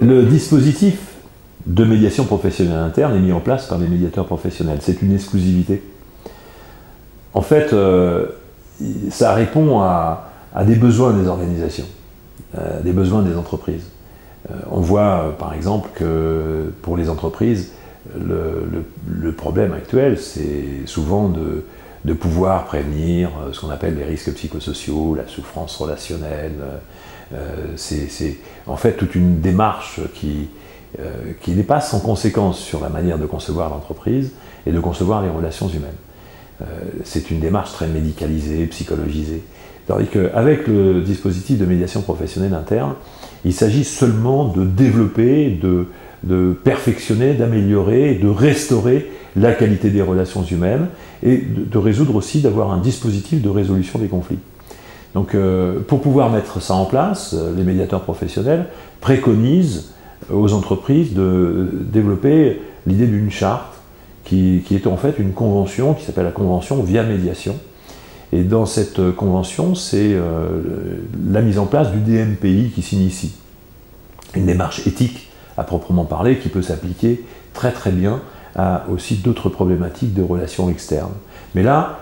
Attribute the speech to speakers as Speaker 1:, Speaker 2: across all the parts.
Speaker 1: Le dispositif de médiation professionnelle interne est mis en place par les médiateurs professionnels. C'est une exclusivité. En fait, ça répond à des besoins des organisations, des besoins des entreprises. On voit par exemple que pour les entreprises, le problème actuel, c'est souvent de pouvoir prévenir ce qu'on appelle les risques psychosociaux, la souffrance relationnelle. C'est en fait toute une démarche qui n'est pas sans conséquence sur la manière de concevoir l'entreprise et de concevoir les relations humaines. C'est une démarche très médicalisée, psychologisée. Tandis qu'avec le dispositif de médiation professionnelle interne, il s'agit seulement de développer, de perfectionner, d'améliorer, de restaurer la qualité des relations humaines et de résoudre aussi, d'avoir un dispositif de résolution des conflits. Donc pour pouvoir mettre ça en place, les médiateurs professionnels préconisent aux entreprises de développer l'idée d'une charte qui est en fait une convention qui s'appelle la convention via médiation. Et dans cette convention, c'est la mise en place du DMPI qui s'initie. Une démarche éthique à proprement parler qui peut s'appliquer très très bien à aussi d'autres problématiques de relations externes. Mais là,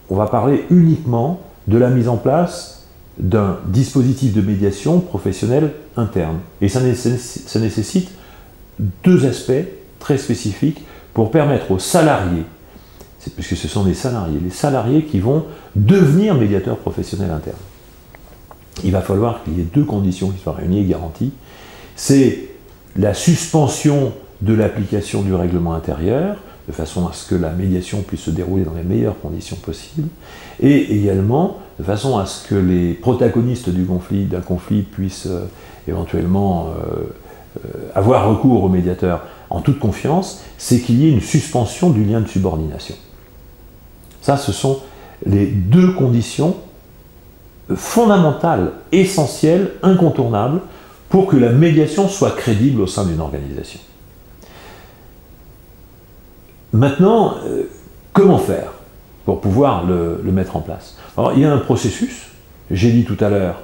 Speaker 1: on va parler uniquement de la mise en place d'un dispositif de médiation professionnelle interne. Et ça nécessite deux aspects très spécifiques pour permettre aux salariés, puisque ce sont les salariés qui vont devenir médiateurs professionnels internes. Il va falloir qu'il y ait deux conditions qui soient réunies et garanties. C'est la suspension de l'application du règlement intérieur, de façon à ce que la médiation puisse se dérouler dans les meilleures conditions possibles, et également de façon à ce que les protagonistes d'un conflit puissent éventuellement avoir recours au médiateur en toute confiance, c'est qu'il y ait une suspension du lien de subordination. Ça, ce sont les deux conditions fondamentales, essentielles, incontournables, pour que la médiation soit crédible au sein d'une organisation. Maintenant, comment faire pour pouvoir le mettre en place? Alors, il y a un processus, j'ai dit tout à l'heure,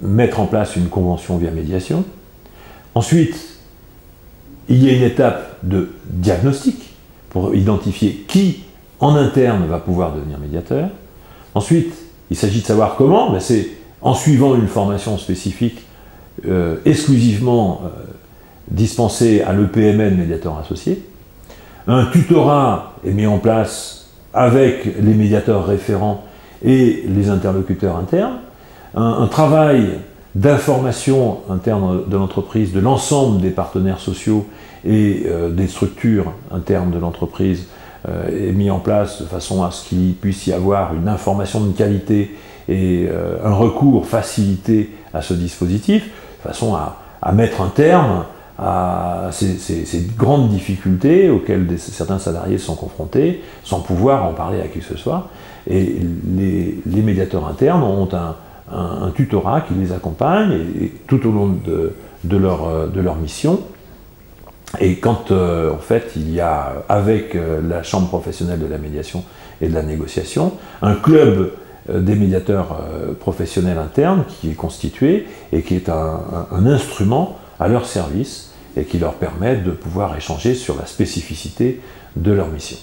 Speaker 1: mettre en place une convention via médiation. Ensuite, il y a une étape de diagnostic pour identifier qui, en interne, va pouvoir devenir médiateur. Ensuite, il s'agit de savoir comment, c'est en suivant une formation spécifique exclusivement dispensée à l'EPMN médiateur associé. Un tutorat est mis en place avec les médiateurs référents et les interlocuteurs internes. Un travail d'information interne de l'entreprise, de l'ensemble des partenaires sociaux et des structures internes de l'entreprise est mis en place de façon à ce qu'il puisse y avoir une information de qualité et un recours facilité à ce dispositif, de façon à mettre un terme à ces grandes difficultés auxquelles certains salariés sont confrontés, sans pouvoir en parler à qui que ce soit. Et les médiateurs internes ont un tutorat qui les accompagne et tout au long de leur mission. Et quand en fait il y a avec la chambre professionnelle de la médiation et de la négociation un club des médiateurs professionnels internes qui est constitué et qui est un instrument à leur service et qui leur permet de pouvoir échanger sur la spécificité de leur mission.